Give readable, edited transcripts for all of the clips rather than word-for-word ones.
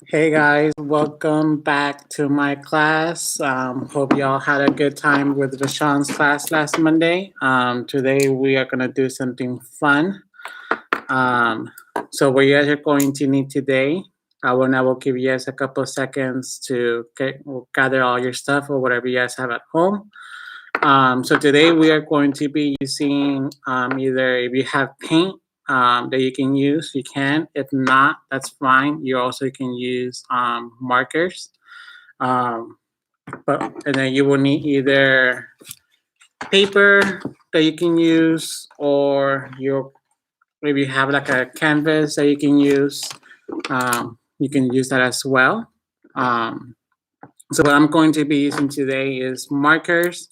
Hey guys, welcome back to my class. Hope y'all had a good time with Rashawn's class last Monday. Today we are gonna do something fun. Um, so what you guys are going to need today, I will give you guys a couple seconds to gather all your stuff or whatever you guys have at home. So today we are going to be using either if you have paint that you can use, you can. If not, that's fine. You also can use markers. Um, and then you will need either paper that you can use, or your maybe you have like a canvas that you can use. You can use that as well. Um, so what I'm going to be using today is markers.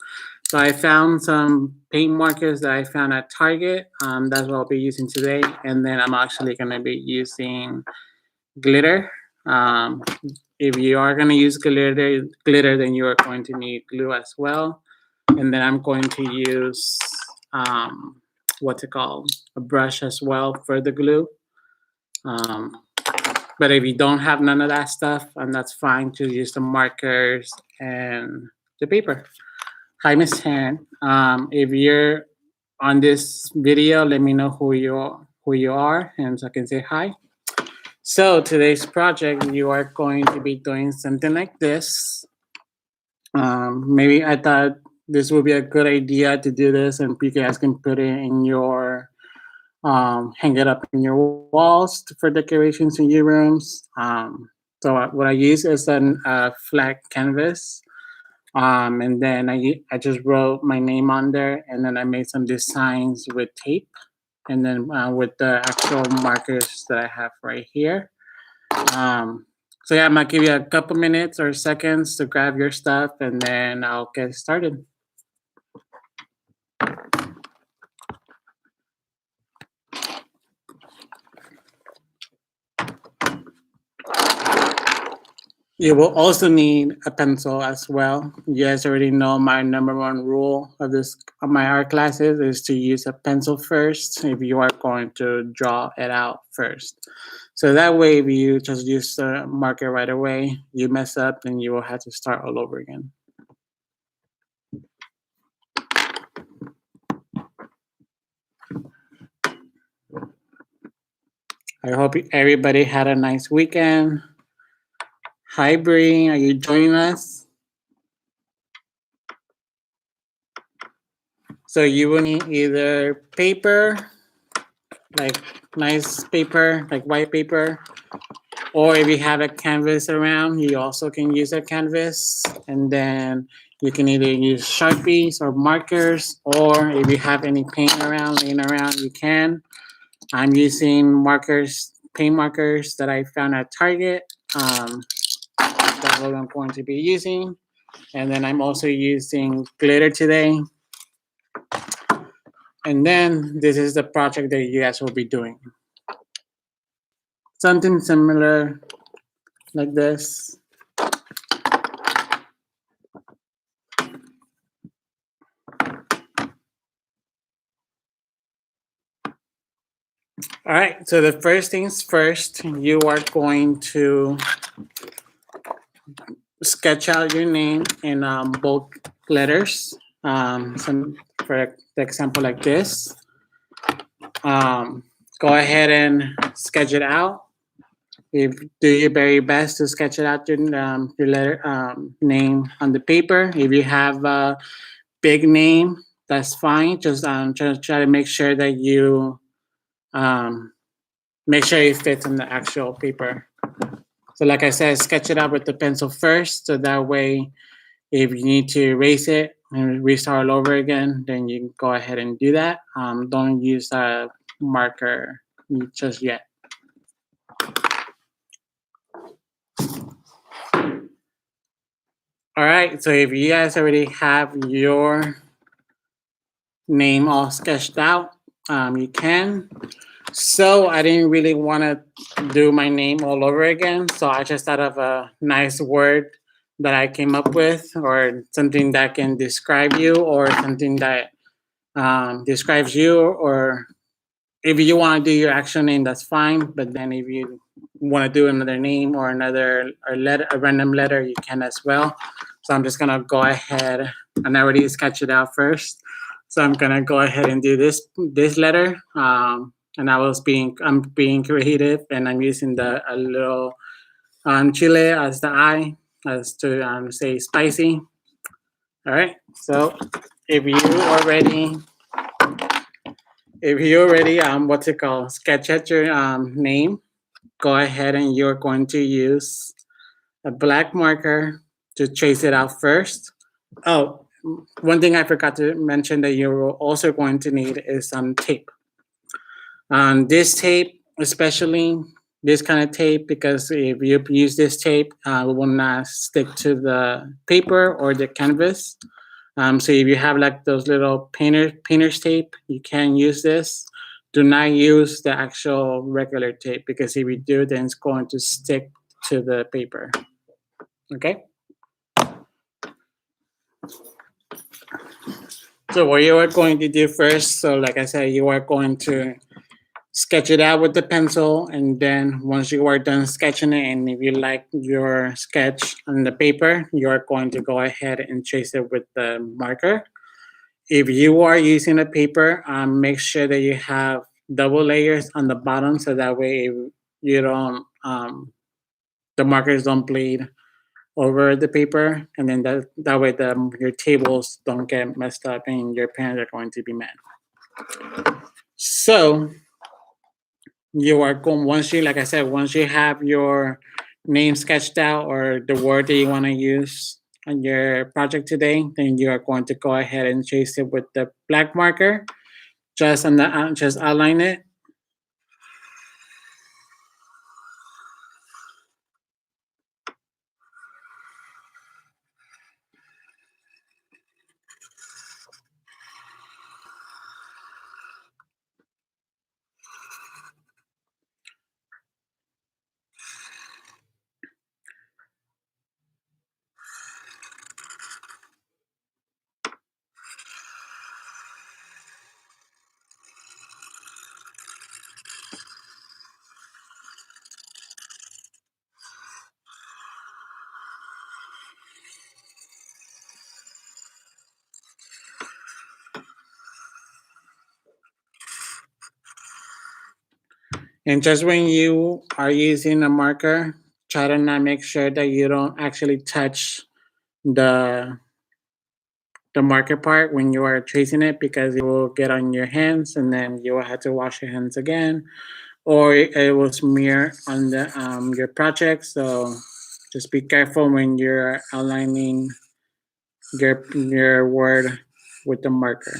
So I found some paint markers that I found at Target. That's what I'll be using today. And then I'm actually going to be using glitter. Um, if you are going to use glitter, then you are going to need glue as well. And then I'm going to use what's it called? A brush as well for the glue. Um, but if you don't have none of that stuff, and that's fine to use the markers and the paper. Hi, Miss Han. If you're on this video, let me know who you are, and so I can say hi. So today's project, you are going to be doing something like this. Maybe I thought this would be a good idea to do this, and you guys can put it in your hang it up in your walls for decorations in your rooms. What I use is a flat canvas. And then I just wrote my name on there, and then I made some designs with tape, and then with the actual markers that I have right here. So yeah, I'm gonna give you a couple minutes or seconds to grab your stuff, and then I'll get started. You will also need a pencil as well. You guys already know my number one rule of my art classes is to use a pencil first if you are going to draw it out first. So that way, if you just use the marker right away, you mess up and you will have to start all over again. I hope everybody had a nice weekend. Hi, Bree, are you joining us? So you will need either paper, like nice paper, like white paper, or if you have a canvas around, you also can use a canvas. And then you can either use Sharpies or markers, or if you have any paint laying around, you can. I'm using paint markers that I found at Target. That's what I'm going to be using. And then I'm also using glitter today. And then this is the project that you guys will be doing. Something similar like this. All right, so the first things first, you are going to sketch out your name in bold letters. For the example like this. Go ahead and sketch it out. Do your very best to sketch it out your letter name on the paper. If you have a big name, that's fine. Just try to make sure that you make sure it fits on the actual paper. So like I said, sketch it out with the pencil first, so that way if you need to erase it and restart all over again, then you can go ahead and do that. Don't use a marker just yet. All right, so if you guys already have your name all sketched out, you can. So I didn't really want to do my name all over again, so I just thought of a nice word that I came up with, or something that can describe you, or something that describes you, or if you want to do your actual name, that's fine. But then if you want to do another name or another or letter, a random letter, you can as well. So I'm just gonna go ahead and I already sketched it out first. So I'm gonna go ahead and do this letter. And I'm being creative and I'm using the a little chile as the I, as to say spicy. All right. So if you already what's it called, sketch at your name, go ahead and you're going to use a black marker to trace it out first. Oh, one thing I forgot to mention that you're also going to need is some tape. This tape, especially this kind of tape, because if you use this tape, it will not stick to the paper or the canvas. So if you have like those little painter's tape, you can use this. Do not use the actual regular tape because if you do, then it's going to stick to the paper. Okay. So what you are going to do first, so like I said, you are going to sketch it out with the pencil, and then once you are done sketching it, and if you like your sketch on the paper, you are going to go ahead and trace it with the marker. If you are using a paper, make sure that you have double layers on the bottom so that way you don't the markers don't bleed over the paper, and then that way your tables don't get messed up and your pens are going to be mad. So you are going once you like I said, once you have your name sketched out or the word that you want to use on your project today, then you are going to go ahead and trace it with the black marker. Just just outline it. And just when you are using a marker, try to not make sure that you don't actually touch the the marker part when you are tracing it because it will get on your hands and then you will have to wash your hands again, or it will smear on the your project. So just be careful when you're outlining your word with the marker.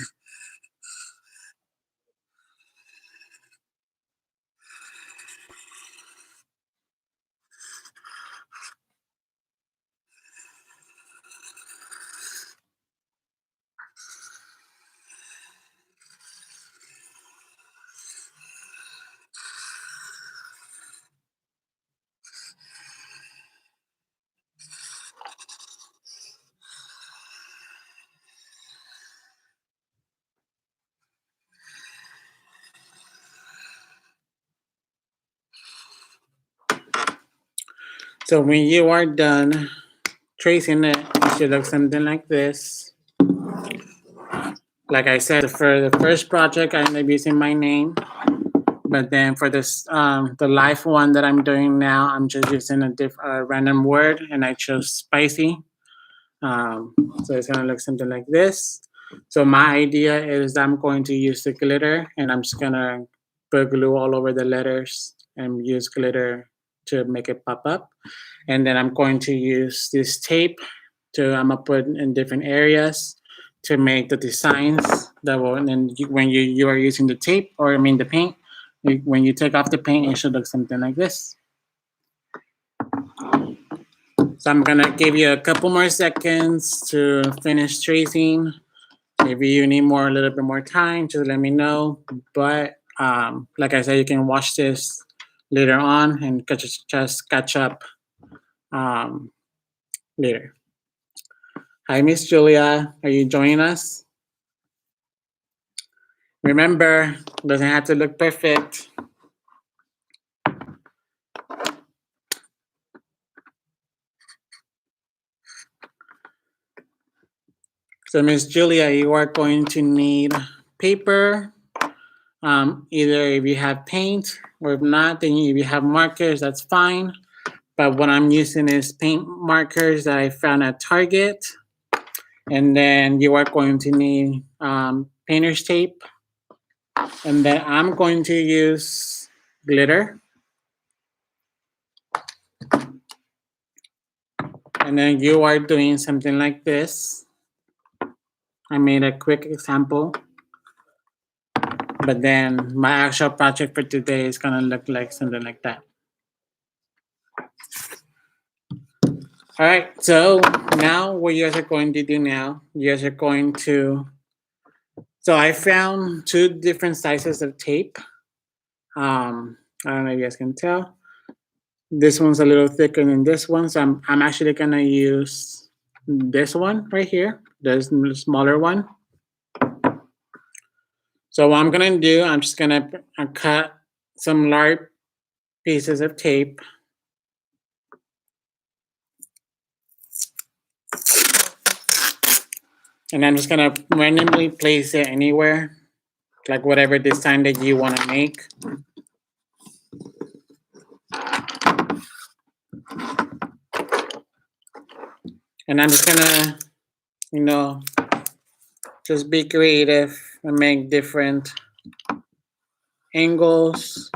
So when you are done tracing it, it should look something like this. Like I said, for the first project, I end up using my name. But then for this, the live one that I'm doing now, I'm just using a random word, and I chose spicy. So it's gonna look something like this. So my idea is I'm going to use the glitter, and I'm just gonna put glue all over the letters and use glitter to make it pop up. And then I'm going to use this tape I'm gonna put in different areas to make the designs that will. And then when you are using the tape, or I mean the paint, when you take off the paint, it should look something like this. So I'm gonna give you a couple more seconds to finish tracing. If you need a little bit more time, just let me know. But like I said, you can watch this later on and just catch up later. Hi, Miss Julia. Are you joining us? Remember, doesn't have to look perfect. So Miss Julia, you are going to need paper. Either if you have paint or if not, then if you have markers, that's fine. But what I'm using is paint markers that I found at Target. And then you are going to need painter's tape. And then I'm going to use glitter. And then you are doing something like this. I made a quick example. But then my actual project for today is gonna look like something like that. All right, so now what you guys are going to do now, you guys are going to, so I found two different sizes of tape. I don't know if you guys can tell. This one's a little thicker than this one, so I'm actually gonna use this one right here, this smaller one. So what I'm gonna do, I'm just gonna cut some large pieces of tape. And I'm just gonna randomly place it anywhere, like whatever design that you wanna make. And I'm just gonna, just be creative and make different angles.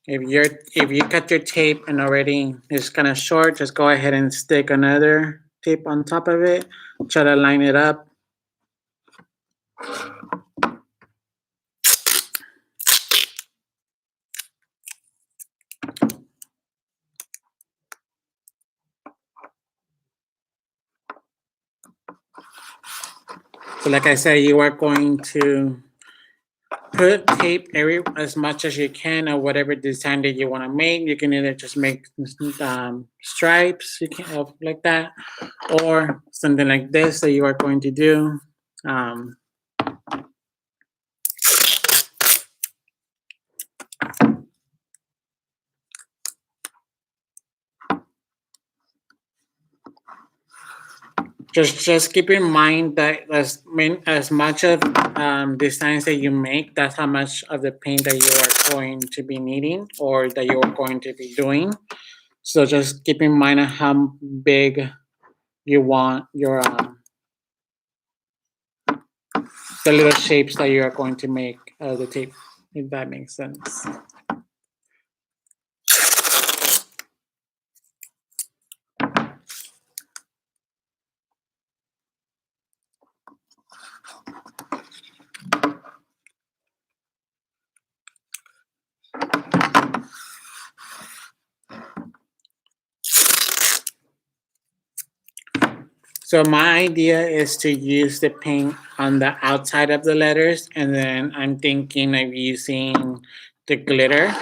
If you cut your tape and already it's kind of short, just go ahead and stick another tape on top of it. Try to line it up. So like I said, you are going to put tape as much as you can or whatever design that you want to make. You can either just make stripes, you can like that, or something like this that you are going to do. Just keep in mind that as much of designs that you make, that's how much of the paint that you are going to be needing or that you are going to be doing. So just keep in mind how big you want your the little shapes that you are going to make the tape, if that makes sense. So my idea is to use the paint on the outside of the letters, and then I'm thinking of using the glitter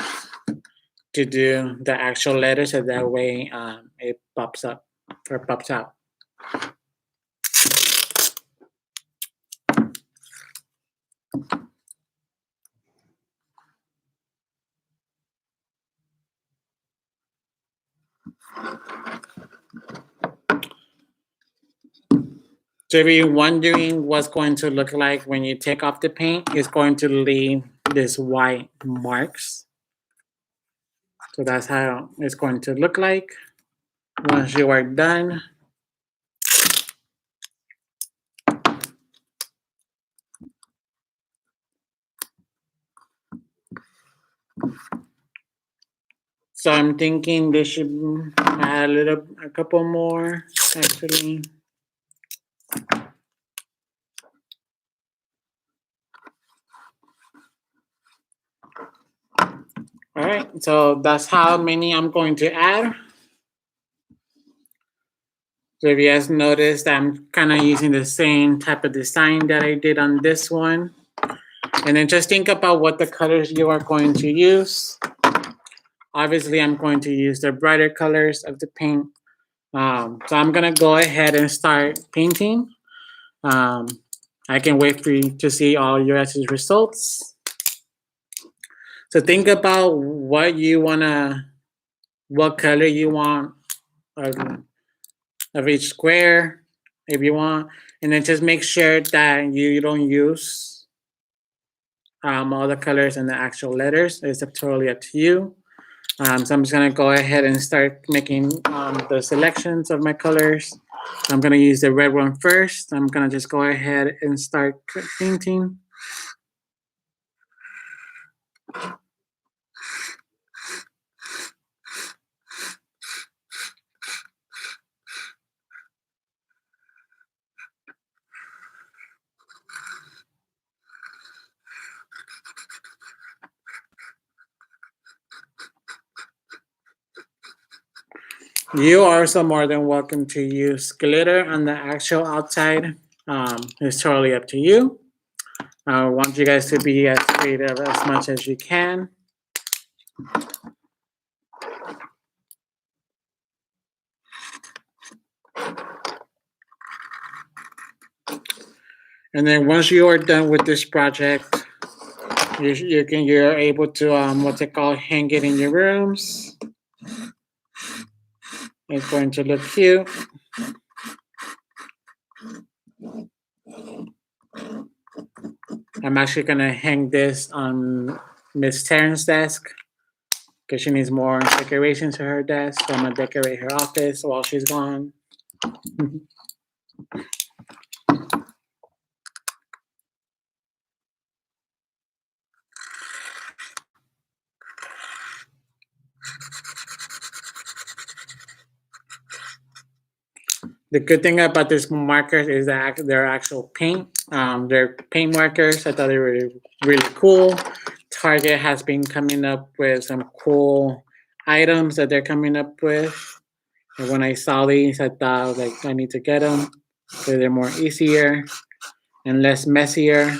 to do the actual letters, so that way it pops up or pops out. So if you're wondering what's going to look like when you take off the paint, it's going to leave these white marks. So that's how it's going to look like once you are done. So I'm thinking they should add a couple more actually. All right, so that's how many I'm going to add. So if you guys noticed, I'm kind of using the same type of design that I did on this one. And then just think about what the colors you are going to use. Obviously, I'm going to use the brighter colors of the paint. So I'm gonna go ahead and start painting. I can wait for you to see all your guys' results. So think about what color you want of each square. if you want. And then just make sure that you don't use all the colors and the actual letters. It's totally up to you. So I'm just gonna go ahead and start making the selections of my colors. I'm gonna use the red one first. I'm gonna just go ahead and start painting. You are also more than welcome to use glitter on the actual outside. It's totally up to you. I want you guys to be as creative as much as you can. And then once you are done with this project, you're able to what's it called, hang it in your rooms. It's going to look cute. I'm actually gonna hang this on Miss Taryn's desk because she needs more decorations to her desk. So I'm gonna decorate her office while she's gone. The good thing about these markers is that they're actual paint. They're paint markers. I thought they were really cool. Target has been coming up with some cool items that they're coming up with. And when I saw these, I thought like I need to get them because they're more easier and less messier.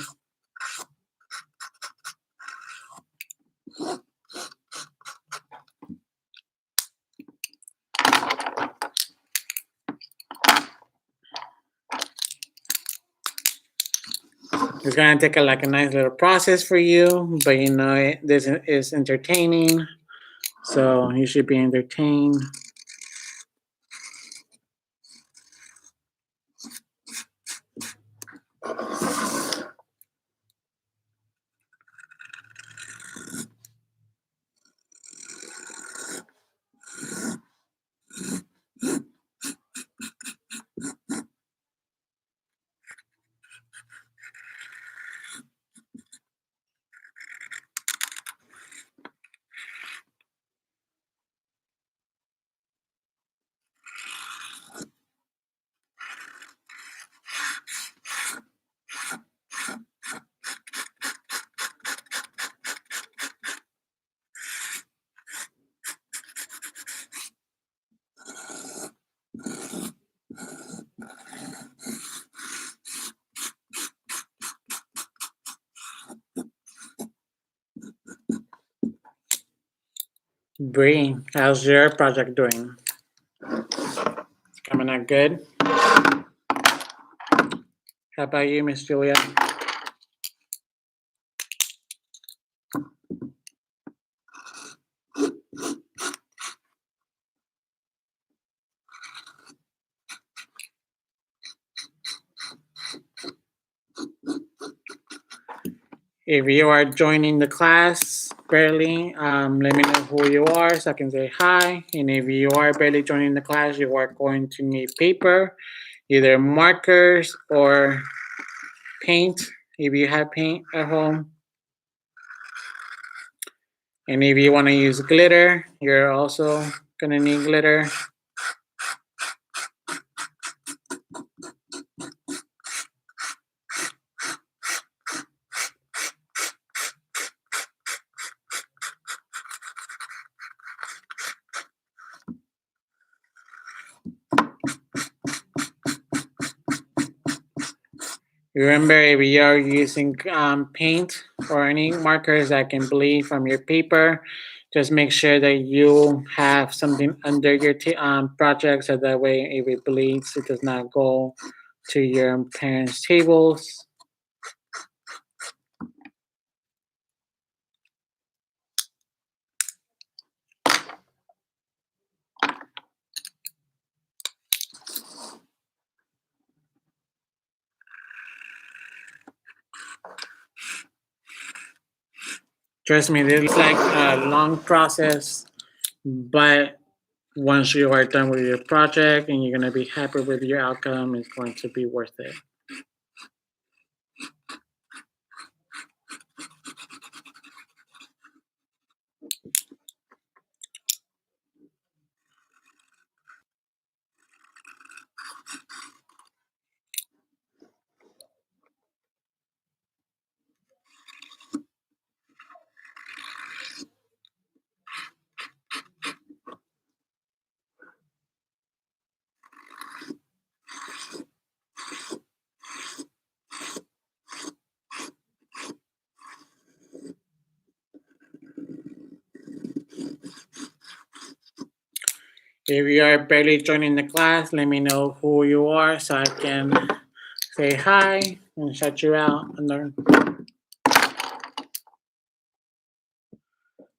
It's gonna take like a nice little process for you, but you know this is entertaining, so you should be entertained. Bree, how's your project doing? Coming out good? How about you, Miss Julia? If you are joining the class barely, let me know who you are so I can say hi. And if you are barely joining the class, you are going to need paper, either markers or paint, if you have paint at home. And if you want to use glitter, you're also going to need glitter. Remember, if you're using paint or any markers that can bleed from your paper, just make sure that you have something under your project so that way if it bleeds, it does not go to your parents' tables. Trust me, this is like a long process, but once you are done with your project and you're going to be happy with your outcome, it's going to be worth it. If you are barely joining the class, let me know who you are so I can say hi and shout you out. And then,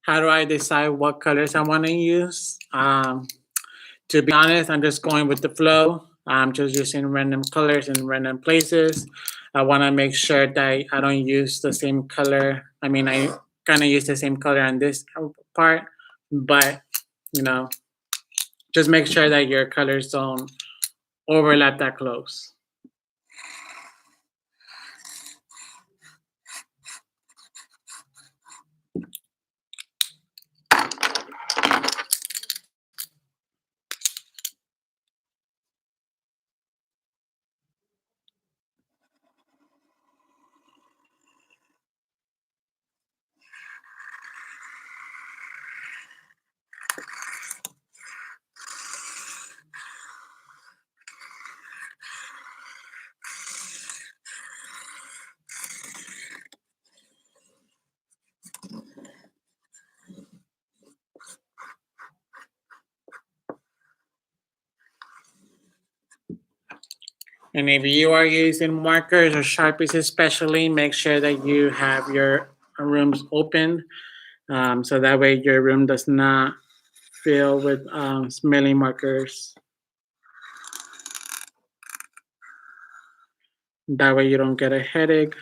how do I decide what colors I want to use? To be honest, I'm just going with the flow. I'm just using random colors in random places. I want to make sure that I don't use the same color. I mean, I kind of use the same color on this part, but you know, just make sure that your colors don't overlap that close. And if you are using markers or Sharpies especially, make sure that you have your rooms open, so that way your room does not fill with smelly markers. That way you don't get a headache.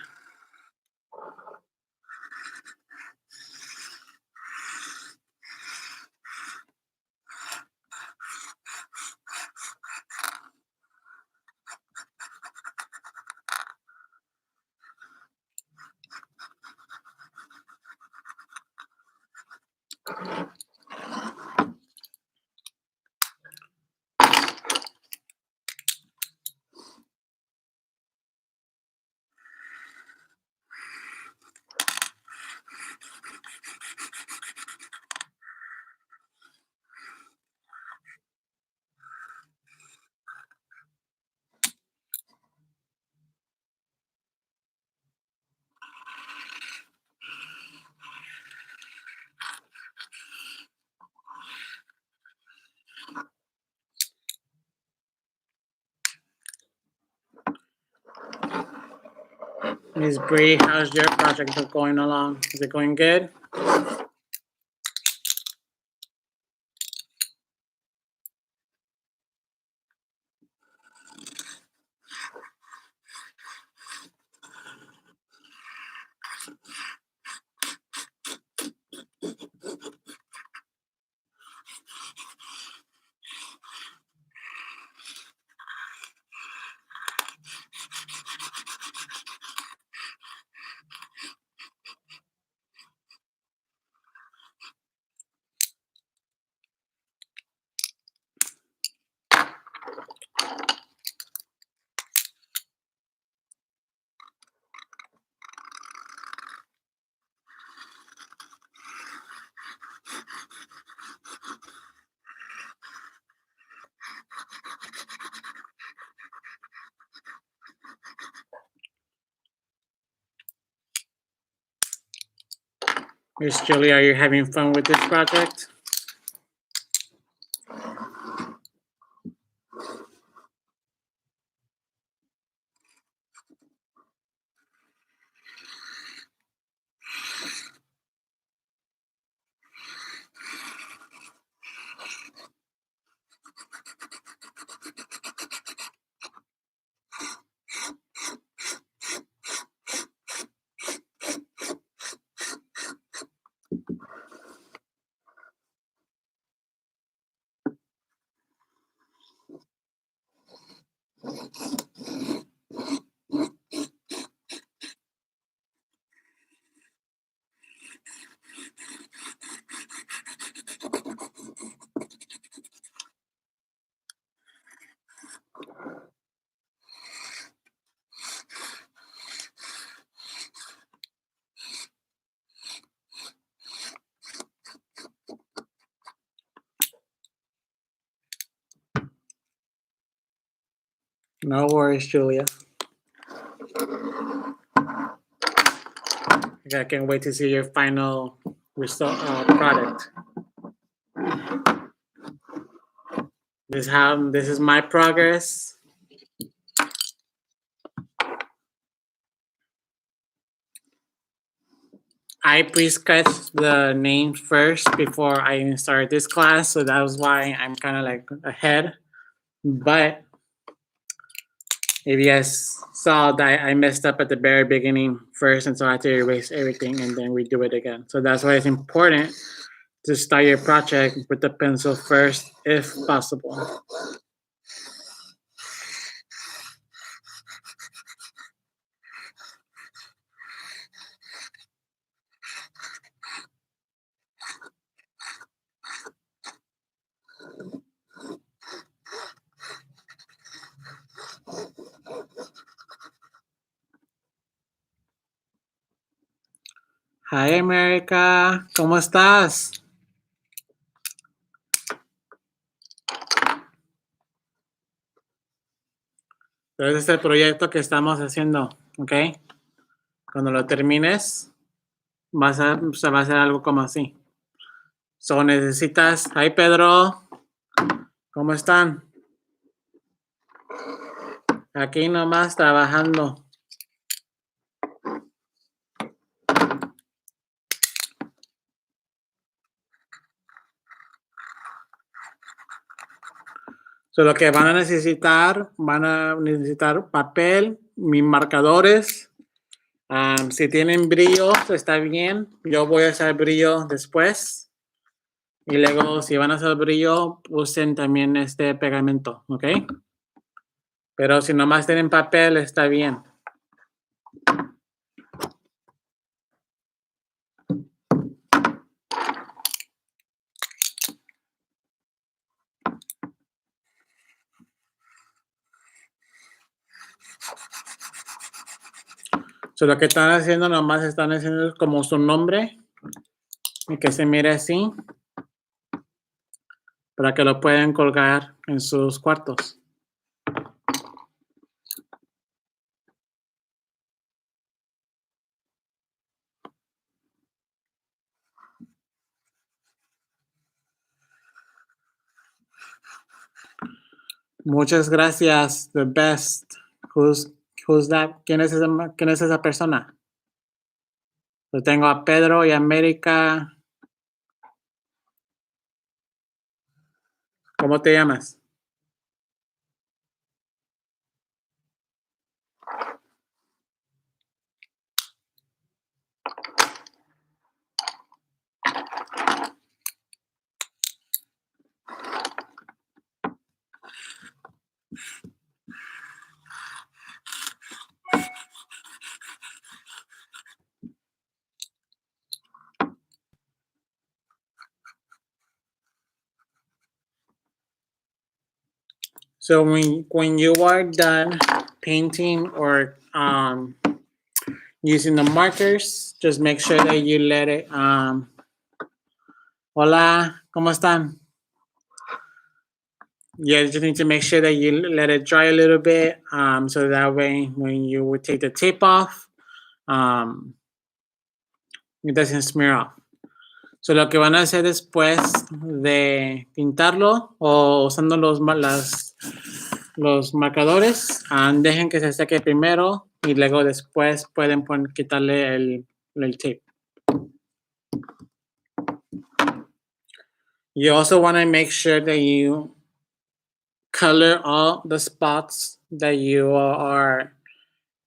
Miss Bree, how's your project going along? Is it going good? Miss Julie, are you having fun with this project? No worries, Julia. I can't wait to see your final result product. This is my progress. I pre-sketched the names first before I even started this class, so that was why I'm kind of like ahead. But if you guys saw that I messed up at the very beginning first, and so I had to erase everything and then redo it again. So that's why it's important to start your project with the pencil first, if possible. Hi, America. ¿Cómo estás? Entonces, este es el proyecto que estamos haciendo, ¿ok? Cuando lo termines, se va a hacer algo como así. So, necesitas... Hi, Pedro. ¿Cómo están? Aquí nomás trabajando. So, lo que van a necesitar papel, mis marcadores. Si tienen brillo, está bien. Yo voy a hacer brillo después. Y luego, si van a hacer brillo, usen también este pegamento, ¿ok? Pero si nomás tienen papel, está bien. So, lo que están haciendo, nomás están haciendo como su nombre y que se mire así para que lo puedan colgar en sus cuartos. Muchas gracias. The best. Who's that? ¿Quién es esa persona? Yo tengo a Pedro y América. ¿Cómo te llamas? So when you are done painting or using the markers, just make sure that you let it. Hola, ¿cómo están? Yeah, you just need to make sure that you let it dry a little bit, so that way when you would take the tape off, it doesn't smear off. So lo que van a hacer después de pintarlo o usando los marcadores, dejen que se seque primero y luego después pueden quitarle el tape. You also want to make sure that you color all the spots that you are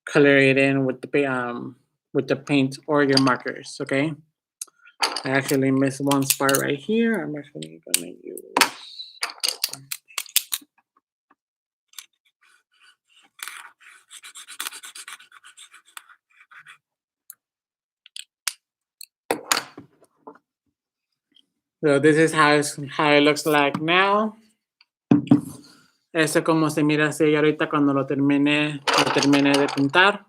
coloring in with the paint or your markers, okay? I actually missed one spot right here. I'm actually gonna use... So this is how it looks like now. Eso como se mira así ahorita cuando lo termine de pintar.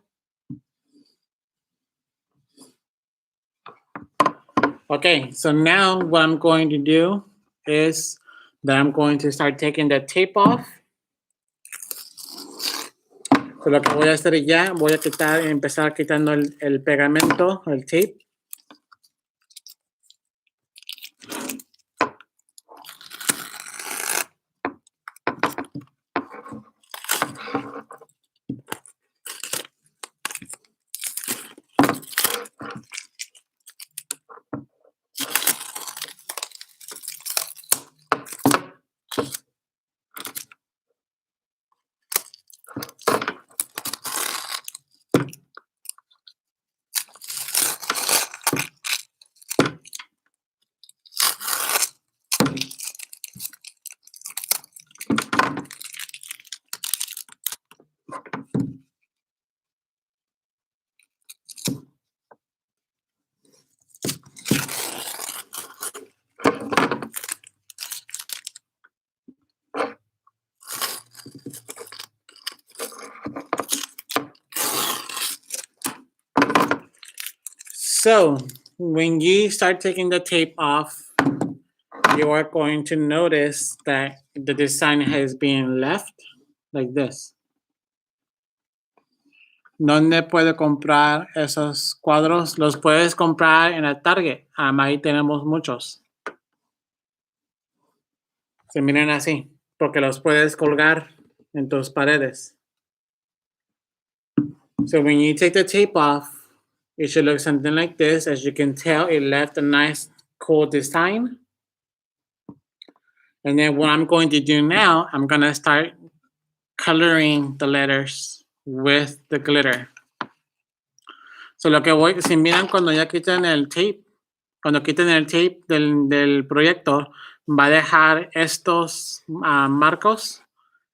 Okay, so now what I'm going to do is that I'm going to start taking the tape off. So, lo que voy a hacer ya, voy a empezar quitando el pegamento, el tape. So, when you start taking the tape off, you are going to notice that the design has been left like this. ¿Dónde puede comprar esos cuadros? Los puedes comprar en el Target. Ahí tenemos muchos. Se miran así, porque los puedes colgar en tus paredes. So when you take the tape off, it should look something like this. As you can tell, it left a nice, cool design. And then what I'm going to do now, I'm going to start coloring the letters with the glitter. So lo que si miran cuando ya quiten el tape, cuando quiten el tape del proyecto, va a dejar estos marcos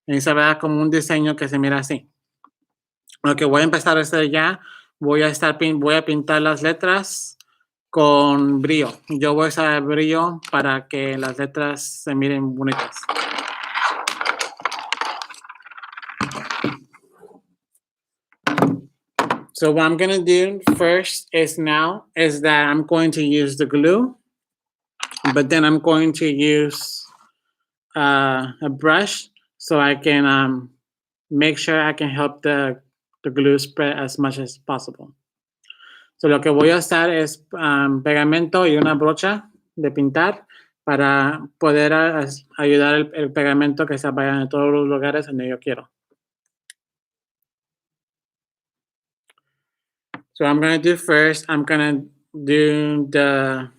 y se verá como un diseño que se mira así. Lo que voy a empezar a hacer ya, voy a pintar las letras con brillo. Yo voy a usar brillo para que las letras se miren bonitas. So what I'm going to do first is that I'm going to use the glue, but then I'm going to use a brush so I can make sure I can help the glue spread as much as possible. So lo que voy a usar es pegamento y una brocha de pintar para poder ayudar el pegamento que se vaya en todos los lugares donde yo quiero. So I'm going to do first, I'm going to do the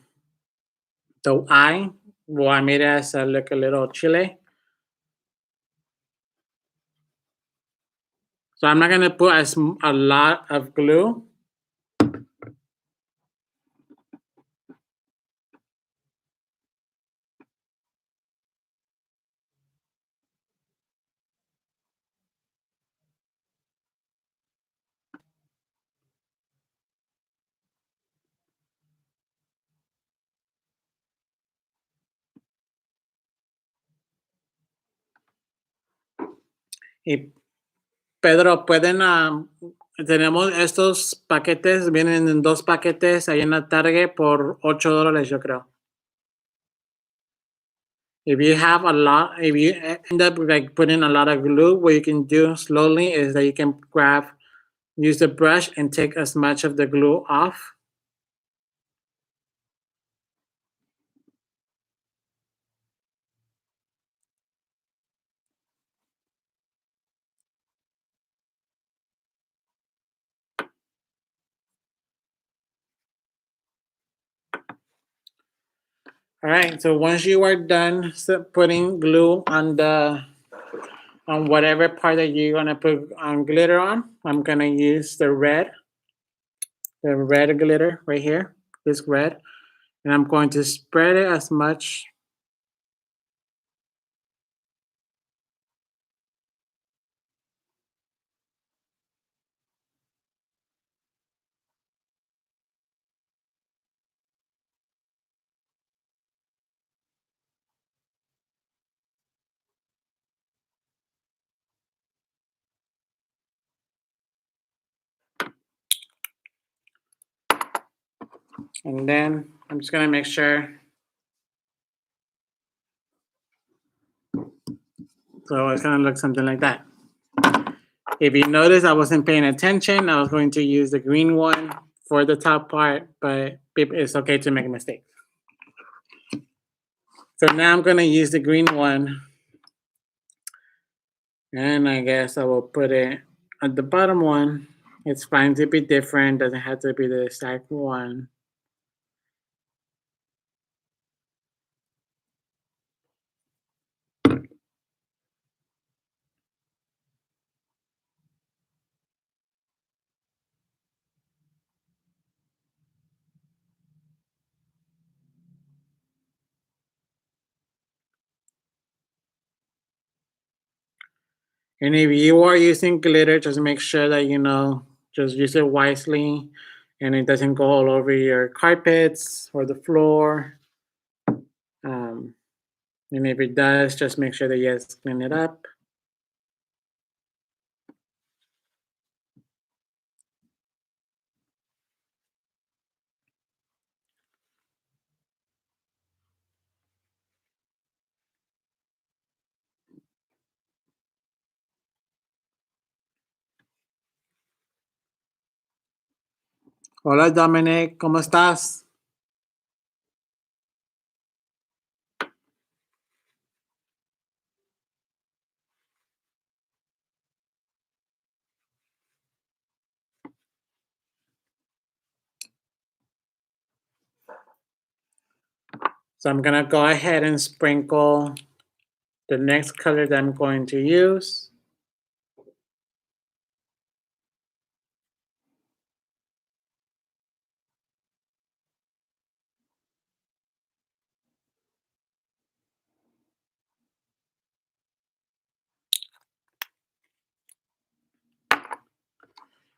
eye. Well, I made it as like a little chile. So I'm not going to put a lot of glue. Y Pedro, tenemos estos paquetes, vienen en 2 paquetes ahí en la Target por $8, yo creo. If you end up like putting a lot of glue, what you can do slowly is that you can use the brush and take as much of the glue off. All right, so once you are done putting glue on whatever part that you're gonna put glitter on, I'm gonna use the red glitter right here, this red, and I'm going to spread it as much. And then I'm just gonna make sure. So it's gonna look something like that. If you notice, I wasn't paying attention. I was going to use the green one for the top part, but it's okay to make a mistake. So now I'm going to use the green one. And I guess I will put it at the bottom one. It's fine to be different. Doesn't have to be the exact one. And if you are using glitter, just make sure that just use it wisely and it doesn't go all over your carpets or the floor. Um, and if it does, just make sure that you just clean it up. Hola Dominic, ¿cómo estás? So I'm gonna go ahead and sprinkle the next color that I'm going to use.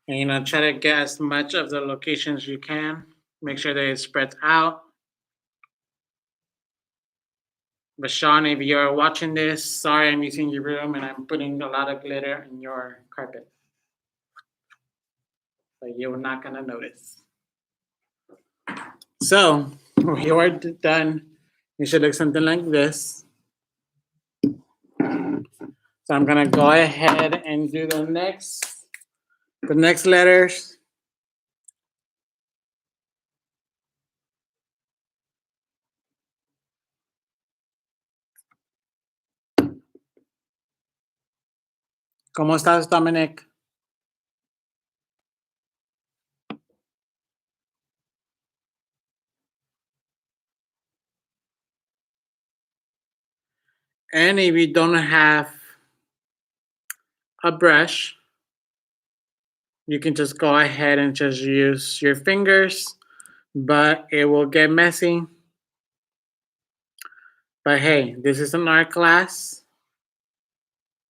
And try to get as much of the locations you can. Make sure that it spreads out. But Sean, if you're watching this, sorry I'm using your room and I'm putting a lot of glitter in your carpet. But you're not gonna notice. So when you are done, you should look something like this. So I'm gonna go ahead and do the next letters. ¿Cómo estás, Dominic? And if you don't have a brush, you can just go ahead and just use your fingers, but it will get messy. But hey, this is an art class.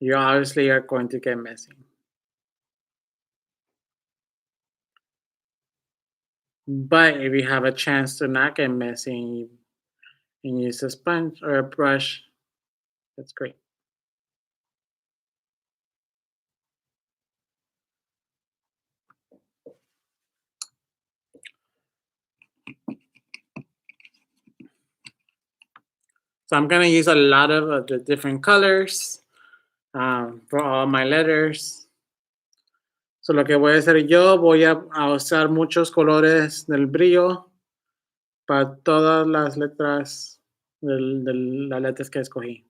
You obviously are going to get messy. But if you have a chance to not get messy and use a sponge or a brush, that's great. So I'm gonna use a lot of the different colors for all my letters. So lo que voy a hacer yo, voy a usar muchos colores del brillo para todas las letras de las letras que escogí.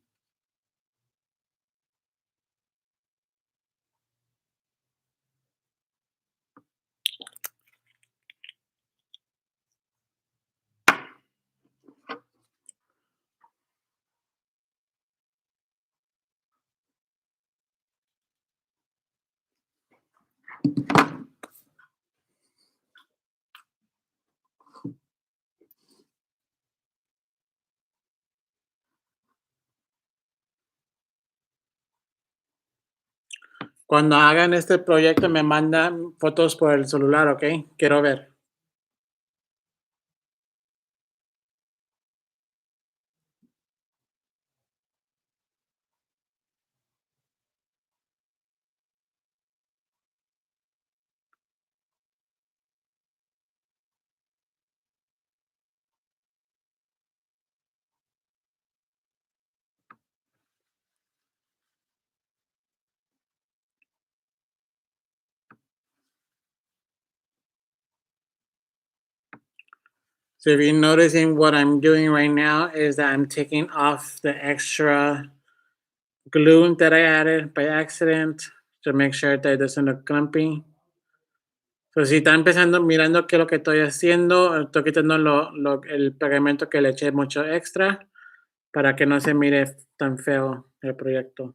Cuando hagan este proyecto me mandan fotos por el celular, ¿ok? Quiero ver. So if you're noticing, what I'm doing right now is that I'm taking off the extra glue that I added by accident to make sure that it doesn't look clumpy. So si está empezando mirando qué es lo que estoy haciendo, estoy quitando el pegamento que le eché mucho extra para que no se mire tan feo el proyecto.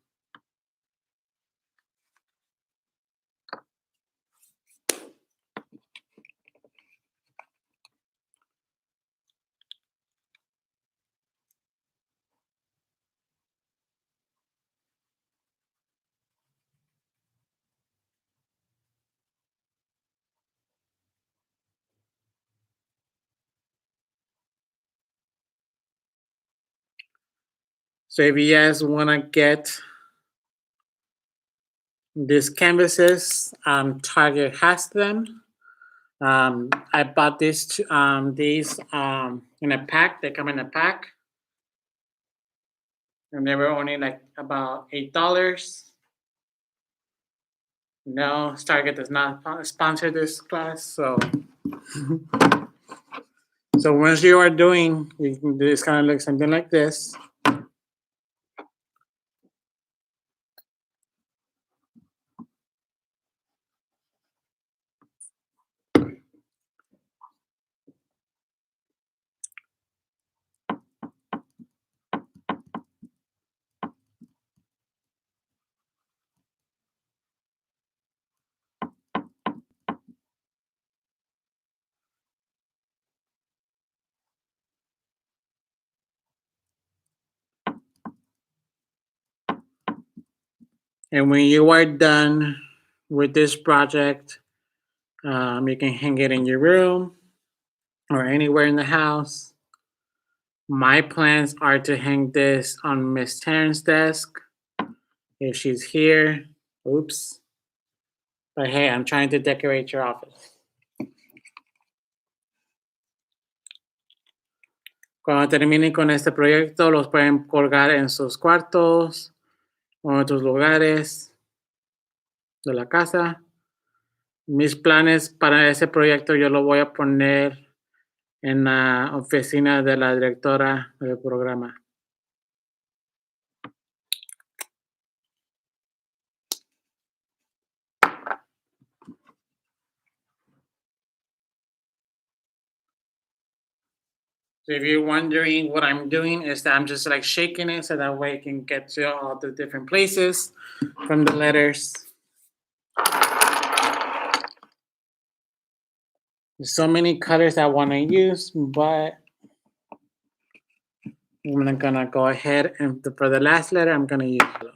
So if you guys want to get these canvases, Target has them. I bought these in a pack. They come in a pack, and they were only like about $8. No, Target does not sponsor this class, so so once you are doing, you can do this kind of look something like this. And when you are done with this project, you can hang it in your room or anywhere in the house. My plans are to hang this on Miss Taryn's desk if she's here. Oops. But hey, I'm trying to decorate your office. Cuando terminen con este proyecto, los pueden colgar en sus cuartos o en otros lugares de la casa. Mis planes para ese proyecto yo lo voy a poner en la oficina de la directora del programa. So if you're wondering what I'm doing, is that I'm just like shaking it so that way it can get to all the different places from the letters. There's so many colors I want to use, but I'm gonna go ahead and for the last letter, I'm gonna use yellow.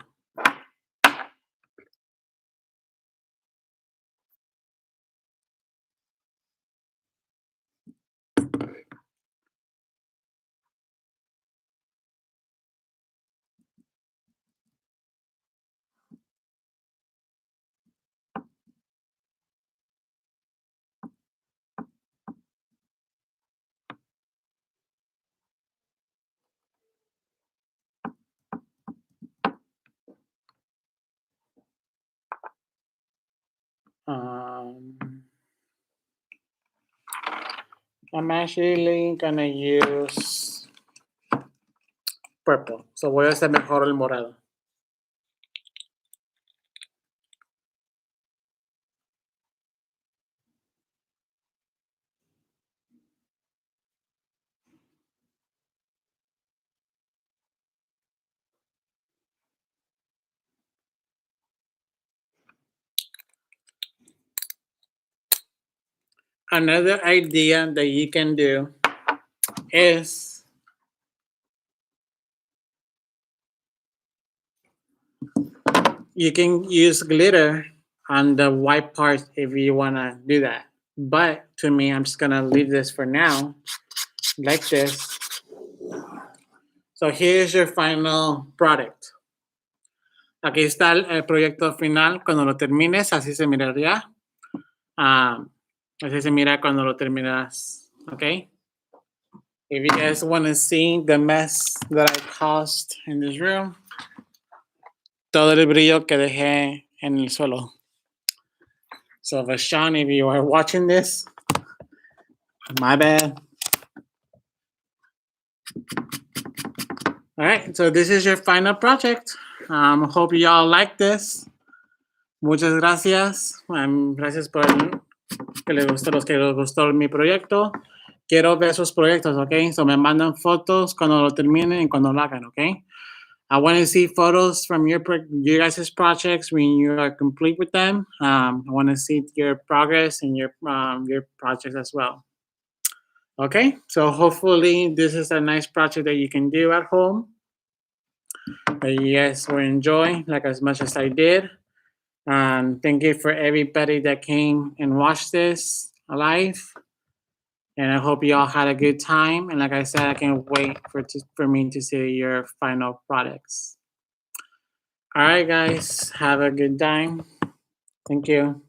I'm actually gonna use purple. So voy a hacer mejor el morado. Another idea that you can do is you can use glitter on the white parts if you want to do that. But to me, I'm just going to leave this for now like this. So here's your final product. Aquí está el proyecto final. Cuando lo termines, así se miraría. Así se mira cuando lo terminas. Okay? If you guys want to see the mess that I caused in this room, todo el brillo que dejé en el suelo. So, Vashon, if you are watching this, my bad. All right, so this is your final project. Hope you all like this. Muchas gracias. Gracias por que les gustó, los que les gustó mi proyecto. Quiero ver sus proyectos, ¿ok? So me mandan fotos cuando lo terminen y cuando lo hagan, ¿ok? I want to see photos from your guys' projects when you are complete with them. I want to see your progress and your projects as well. Okay, so hopefully this is a nice project that you can do at home that you guys will enjoy like as much as I did. Thank you for everybody that came and watched this live. And I hope you all had a good time. And like I said, I can't wait for me to see your final products. All right, guys, have a good time. Thank you.